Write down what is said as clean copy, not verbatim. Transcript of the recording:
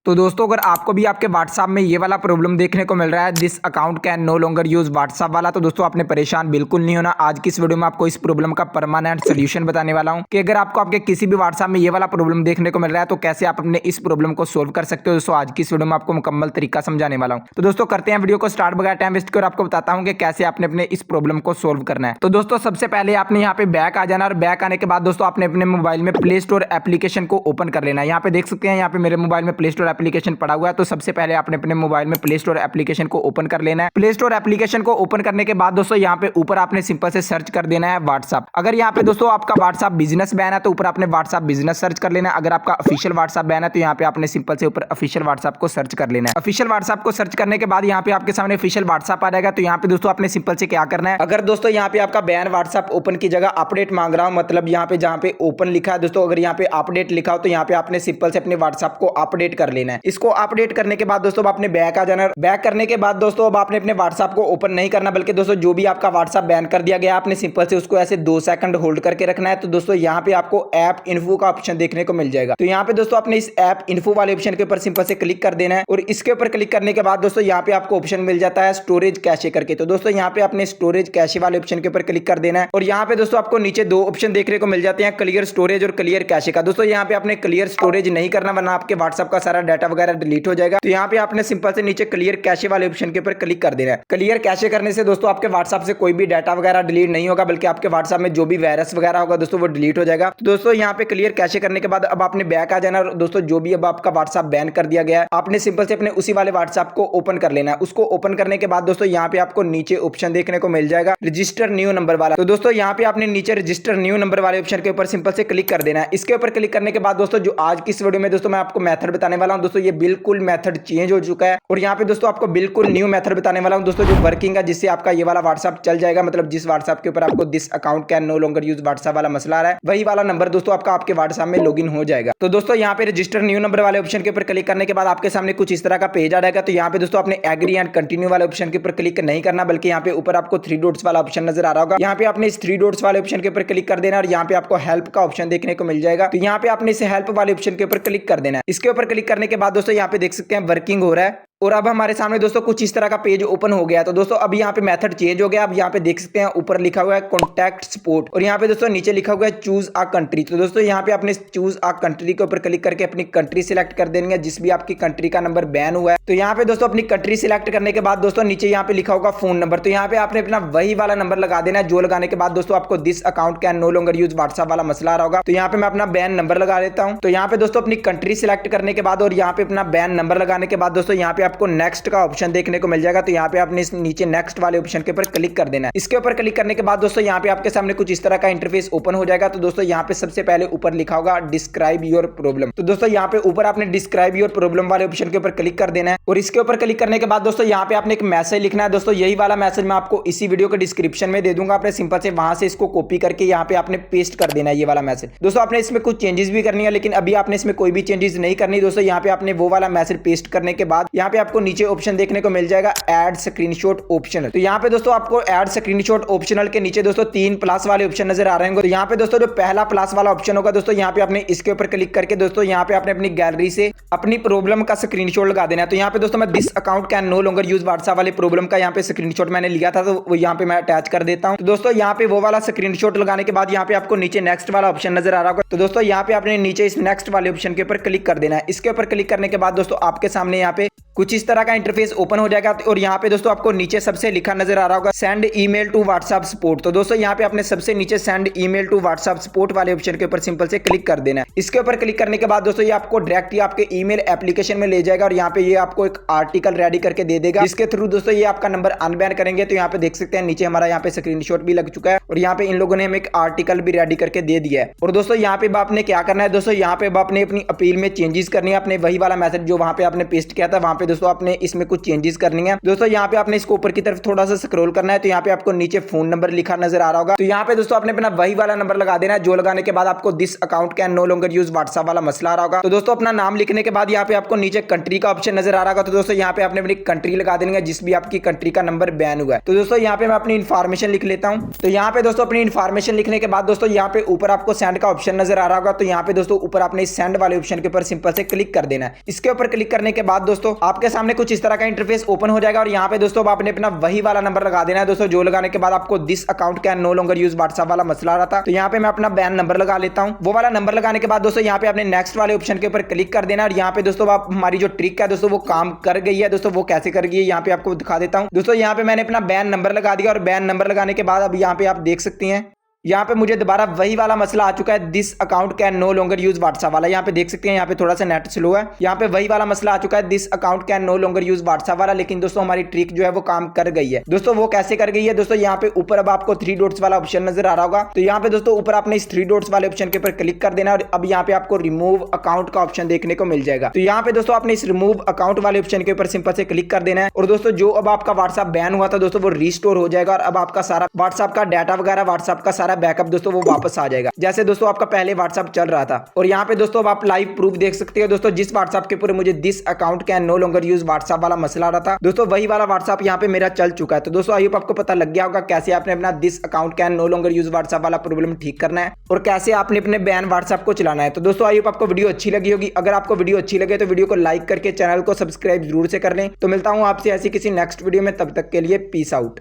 तो दोस्तों अगर आपको भी आपके व्हाट्सएप में ये वाला प्रॉब्लम देखने को मिल रहा है, this account can no longer use WhatsApp वाला, तो दोस्तों आपने परेशान बिल्कुल नहीं होना। आज की इस वीडियो में आपको इस प्रॉब्लम का परमानेंट सोल्यूशन बताने वाला हूं कि अगर आपको आपके किसी भी व्हाट्सएप में ये वाला प्रॉब्लम देखने को मिल रहा है तो कैसे आप अपने इस प्रॉब्लम को सोल्व कर सकते हो। दोस्तों आज की इस वीडियो में आपको मुकम्मल तरीका समझाने वाला हूँ। तो दोस्तों करते हैं वीडियो को स्टार्ट, बगैर टाइम वेस्ट कर आपको बताता हूँ कि कैसे आपने अपने इस प्रॉब्लम को सोल्व करना है। तो दोस्तों सबसे पहले आपने यहाँ पे बैक आ जाना और बैक आने के बाद दोस्तों आपने अपने मोबाइल में प्ले स्टोर एप्लीकेशन को ओपन कर लेना है। यहाँ पे देख सकते हैं, यहाँ पे मेरे मोबाइल में प्ले स्टोर एप्लीकेशन पड़ा हुआ है। तो सबसे पहले आपने अपने मोबाइल में प्ले स्टोर एप्लीकेशन को ओपन कर लेना है। प्ले स्टोर एप्लीकेशन को ओपन करने के बाद दोस्तों यहाँ पे ऊपर आपने सिंपल से सर्च कर देना है व्हाट्सएप। अगर यहाँ पे दोस्तों आपका व्हाट्सएप बिजनेस बैन है तो ऊपर आपने व्हाट्सएप बिजनेस सर्च कर लेना है। अगर आपका ऑफिशियल व्हाट्सएप बैन है तो यहाँ पे आपने सिंपल से ऊपर ऑफिशियल व्हाट्सएप को सर्च कर लेना है। ऑफिशियल व्हाट्सएप को सर्च करने के बाद यहाँ पे आपके सामने ऑफिशियल व्हाट्सएप आ जाएगा। तो यहाँ पे दोस्तों आपने सिंपल से क्या करना है, अगर दोस्तों यहाँ पे आपका बैन व्हाट्सएप ओपन की जगह अपडेट मांग रहा हूँ, मतलब यहाँ पे जहाँ पे ओपन लिखा है दोस्तों, अगर यहाँ पे अपडेट लिखा हो तो यहाँ पे आपने सिंपल से अपने व्हाट्सएप को अपडेट कर लेना है। इसको अपडेट करने के बाद दोस्तों आपने बैक आ जाना। बैक करने के बाद दोस्तों अब आपने अपने व्हाट्सएप को ओपन नहीं करना, बल्कि दोस्तों जो भी आपका व्हाट्सएप बैन कर दिया गया आपने सिंपल से उसको ऐसे 2 सेकंड होल्ड करके रखना है। तो दोस्तों यहाँ पे आपको ऐप इन्फो का ऑप्शन देखने को मिल जाएगा। तो यहाँ पे दोस्तों आपने इस ऐप इन्फो वाले ऑप्शन के ऊपर सिंपल से क्लिक कर देना है और इसके ऊपर क्लिक करने के बाद दोस्तों यहाँ पे आपको ऑप्शन मिल जाता है स्टोरेज कैशे करके। तो दोस्तों यहाँ पे आपने स्टोरेज कैशे वाले ऑप्शन के ऊपर क्लिक कर देना है और यहाँ पे दोस्तों आपको नीचे 2 ऑप्शन देखने को मिल जाते हैं, क्लियर स्टोरेज और क्लियर कैशे का। दोस्तों यहाँ पे आपने क्लियर स्टोरेज नहीं करना वरना आपके व्हाट्सएप का सारा डाटा वगैरह डिलीट हो जाएगा। तो यहाँ पे आपने सिंपल से नीचे क्लियर कैशे वाले ऑप्शन के ऊपर क्लिक कर देना है। क्लियर कैशे करने से दोस्तों आपके व्हाट्सएप से कोई भी डाटा वगैरह डिलीट नहीं होगा, बल्कि आपके व्हाट्सएप में जो भी वायरस वगैरह होगा दोस्तों वो डिलीट हो जाएगा। तो दोस्तों यहाँ पे क्लियर कैशे करने के बाद अब आपने बैक आ जाना और दोस्तों जो भी अब आपका व्हाट्सएप बैन कर दिया गया है आपने सिंपल से अपने उसी वाले व्हाट्सएप को ओपन कर लेना है। उसको ओपन करने के बाद दोस्तों यहाँ पे आपको नीचे ऑप्शन देखने को मिल जाएगा रजिस्टर न्यू नंबर वाला। तो दोस्तों यहाँ पे आपने नीचे रजिस्टर न्यू नंबर वाले ऑप्शन के ऊपर सिंपल से क्लिक कर देना है। इसके ऊपर क्लिक करने के बाद दोस्तों जो आज की इस वीडियो में दोस्तों मैं आपको मेथड बताने वाला हूँ दोस्तों, ये बिल्कुल मेथड चेंज हो चुका है और यहाँ पे दोस्तों आपको बिल्कुल न्यू मेथड बताने वाला हूँ दोस्तों जो वर्किंग है, जिससे आपका ये वाला व्हाट्सएप चल जाएगा। मतलब जिस व्हाट्सएप के ऊपर आपको this account can no longer use WhatsApp वाला मसला आ रहा है वही वाला नंबर दोस्तों आपका आपके व्हाट्सएप में लॉगिन हो जाएगा। तो दोस्तों यहाँ पे रजिस्टर न्यू नंबर वाले ऑप्शन के ऊपर क्लिक करने के बाद आपके सामने कुछ इस तरह का पेज आ जाएगा। तो यहाँ पे दोस्तों आपने एग्री एंड कंटिन्यू वाले ऑप्शन के ऊपर क्लिक नहीं करना, बल्कि यहाँ पे ऊपर आपको 3 डॉट्स वाला ऑप्शन नजर आ रहा होगा। यहाँ पे आपने इस 3 डॉट्स वाले ऑप्शन के ऊपर क्लिक कर देना और यहाँ पे आपको हेल्प का ऑप्शन देखने को मिल जाएगा। तो यहाँ पे आपने इस हेल्प वाले ऑप्शन के ऊपर क्लिक कर देना है। इसके ऊपर क्लिक करने के बाद दोस्तों यहाँ पे देख सकते हैं वर्किंग हो रहा है और अब हमारे सामने दोस्तों कुछ इस तरह का पेज ओपन हो गया। तो दोस्तों अब यहाँ पे मेथड चेंज हो गया। अब यहाँ पे देख सकते हैं ऊपर लिखा हुआ है कॉन्टैक्ट सपोर्ट और यहाँ पे दोस्तों नीचे लिखा हुआ है चूज अ कंट्री। तो दोस्तों यहाँ पे आपने चूज अ कंट्री के ऊपर क्लिक करके अपनी कंट्री सिलेक्ट कर देनी है, जिस भी आपकी कंट्री का नंबर बैन हुआ है। तो यहाँ पे दोस्तों अपनी कंट्री सिलेक्ट करने के बाद दोस्तों नीचे यहाँ पे लिखा होगा फोन नंबर। तो यहाँ पे आपने अपना वही वाला नंबर लगा देना है जो लगाने के बाद दोस्तों आपको this account can no longer use WhatsApp वाला मसला आ रहा होगा। तो यहाँ पे मैं अपना बैन नंबर लगा देता हूँ। तो यहाँ पे दोस्तों अपनी कंट्री सिलेक्ट करने के बाद और यहाँ पे अपना बैन नंबर लगाने के बाद दोस्तों यहाँ पे आपको नेक्स्ट का ऑप्शन देखने को मिल जाएगा। तो यहाँ पे आपने इस नीचे नेक्स्ट वाले ऑप्शन के ऊपर क्लिक कर देना है। इसके ऊपर क्लिक करने के बाद दोस्तों यहाँ पे आपके सामने कुछ इस तरह का इंटरफेस ओपन हो जाएगा। तो दोस्तों यहाँ पे सबसे पहले ऊपर लिखा होगा डिस्क्राइब योर प्रॉब्लम। तो दोस्तों यहाँ पे ऊपर आपने डिस्क्राइब योर प्रॉब्लम वाले ऑप्शन के ऊपर क्लिक कर देना है और इसके ऊपर क्लिक करने के बाद दोस्तों यहाँ पे आपने एक मैसेज लिखना है। दोस्तों यही वाला मैसेज मैं आपको इसी वीडियो के डिस्क्रिप्शन में दे दूंगा। आपने सिंपल से वहां से इसको कॉपी करके यहाँ पे आपने पेस्ट कर देना है ये वाला मैसेज। दोस्तों आपने इसमें कुछ चेंजेस भी करनी है, लेकिन अभी आपने इसमें कोई भी चेंजेस नहीं करनी। दोस्तों यहाँ पे आपने वो वाला मैसेज पेस्ट करने के बाद यहाँ पे आपको नीचे ऑप्शन देखने को मिल जाएगा ऐड स्क्रीनशॉट ऑप्शनल। तो यहाँ पे दोस्तों आपको ऐड स्क्रीनशॉट ऑप्शनल के नीचे दोस्तों 3 प्लस वाले ऑप्शन नजर आ रहे होंगे। तो यहाँ पे दोस्तों जो पहला प्लस वाला ऑप्शन होगा दोस्तों यहाँ पे आपने इसके ऊपर क्लिक करके दोस्तों यहाँ पे आपने अपनी गैलरी से अपनी प्रॉब्लम का स्क्रीनशॉट लगा देना है। तो यहाँ पे दोस्तों मैं this account can no longer use WhatsApp वाले प्रॉब्लम का यहाँ पे स्क्रीनशॉट मैंने लिया था, तो वो यहाँ पे मैं अटैच कर देता हूँ। तो दोस्तों यहाँ पे वो वाला स्क्रीनशॉट लगाने के बाद यहाँ पे आपको नीचे नेक्स्ट वाला ऑप्शन नजर आ रहा होगा। तो दोस्तों यहाँ पे आपने नीचे इस नेक्स्ट वाले ऑप्शन के ऊपर क्लिक कर देना है। इसके ऊपर क्लिक करने के बाद दोस्तों आपके सामने यहाँ पे कुछ इस तरह का इंटरफेस ओपन हो जाएगा और यहाँ पे दोस्तों आपको नीचे सबसे लिखा नजर आ रहा होगा send email to WhatsApp support. तो दोस्तों यहाँ पे आपने सबसे नीचे send email to WhatsApp support वाले ऑप्शन के ऊपर सिंपल से क्लिक कर देना है। इसके ऊपर क्लिक करने के बाद दोस्तों ये आपको डायरेक्ट आपके ईमेल एप्लीकेशन में ले जाएगा और यहाँ पे ये आपको एक आर्टिकल रेडी करके दे देगा, जिसके थ्रू दोस्तों ये आपका नंबर अनबैन करेंगे। तो यहाँ पे देख सकते हैं नीचे हमारा यहाँ पे स्क्रीनशॉट भी लग चुका है और यहाँ पे इन लोगों ने हमें एक आर्टिकल भी रेडी करके दे दिया है। और दोस्तों यहाँ पे आपने क्या करना है, दोस्तों यहाँ पे आपने अपनी अपील में चेंजेस करनी है। अपने वही वाला मैसेज जो वहां पे आपने पेस्ट किया था वहां पे दोस्तों आपने इसमें कुछ चेंजेस करनी है। दोस्तों यहाँ पे आपने इसको ऊपर की तरफ थोड़ा सा स्क्रॉल करना है, तो यहाँ पे आपको नीचे फोन नंबर लिखा नजर आ रहा होगा। तो यहाँ पे दोस्तों आपने अपना वही वाला नंबर लगा देना है, जो लगाने के बाद आपको this account can no longer use WhatsApp वाला मसला आ रहा होगा। तो दोस्तों अपना नाम लिखने के बाद यहाँ पे आपको नीचे कंट्री का ऑप्शन नजर आ रहा होगा। तो दोस्तों यहाँ पे आपने अपनी कंट्री लगा देनी है, जिस भी आपकी कंट्री का नंबर बैन हुआ है। तो दोस्तों यहाँ पे मैं अपनी इन्फॉर्मेशन लिख लेता हूँ। तो यहाँ पे दोस्तों अपनी इन्फॉर्मेशन लिखने के बाद दोस्तों यहाँ पे ऊपर आपको सेंड का ऑप्शन नजर आ रहा होगा। तो यहाँ पे दोस्तों ऊपर आपने इस सेंड वाले ऑप्शन के ऊपर सिंपल से क्लिक कर देना है। इसके ऊपर क्लिक करने के बाद दोस्तों आपके सामने कुछ इस तरह का इंटरफेस ओपन हो जाएगा और यहाँ पे दोस्तों आपने अपना वही वाला नंबर लगा देना है दोस्तों, जो लगाने के बाद आपको this account can no longer use WhatsApp वाला मसला आ रहा था। तो यहाँ पे मैं अपना बैन नंबर लगा लेता हूँ। वो वाला नंबर लगाने के बाद दोस्तों यहाँ पे आपने नेक्स्ट वाले ऑप्शन के ऊपर क्लिक कर देना और यहाँ पे दोस्तों आप हमारी जो ट्रिक है दोस्तों वो काम कर गई है। दोस्तों वो कैसे कर गई है यहाँ पे आपको दिखा देता हूँ। दोस्तों यहाँ पे मैंने अपना बैन नंबर लगा दिया और बैन नंबर लगाने के बाद अब यहाँ पे आप देख सकते हैं यहाँ पे मुझे दोबारा वही वाला मसला आ चुका है, this account can no longer use WhatsApp वाला। यहाँ पे देख सकते हैं यहाँ पे थोड़ा सा नेट स्लो है। यहाँ पे वही वाला मसला आ चुका है, this account can no longer use WhatsApp वाला। लेकिन दोस्तों हमारी ट्रिक जो है वो काम कर गई है। दोस्तों वो कैसे कर गई है दोस्तों, यहाँ पे ऊपर अब आपको 3 डॉट्स वाला ऑप्शन नजर आ रहा होगा। तो यहाँ पे दोस्तों ऊपर आपने इस 3 डॉट्स वाले ऑप्शन के ऊपर क्लिक कर देना और अब यहाँ पे आपको रिमूव अकाउंट का ऑप्शन देखने को मिल जाएगा। तो यहाँ पे दोस्तों आपने इस रिमूव अकाउंट वाले ऑप्शन के ऊपर सिंपल से क्लिक कर देना है और दोस्तों जो अब आपका व्हाट्सएप बैन हुआ था दोस्तों वो रिस्टोर हो जाएगा और अब आपका सारा व्हाट्सएप का डाटा वगैरह व्हाट्सएप का सारा बैकअप दोस्तों वो वापस आ जाएगा, जैसे दोस्तों आपका पहले व्हाट्सएप चल रहा था। और यहाँ पे दोस्तों आप लाइव प्रूफ देख सकते हो दोस्तों, जिस व्हाट्सएप के ऊपर मुझे this account can no longer use WhatsApp वाला मसला आ रहा था दोस्तों वही वाला व्हाट्सएप यहाँ पे मेरा चल चुका है। तो दोस्तों आई होप आपको पता लग गया होगा कैसे आपने अपना this account can no longer use WhatsApp वाला प्रॉब्लम ठीक करना है और कैसे आपने अपने बैन व्हाट्सएप को चलाना है। तो दोस्तों आई होप आपको वीडियो अच्छी लगी होगी। अगर आपको वीडियो अच्छी लगे तो वीडियो को लाइक करके चैनल को सब्सक्राइब जरूर से कर लें। तो मिलता हूँ आपसे ऐसी किसी नेक्स्ट वीडियो में, तब तक के लिए पीस आउट।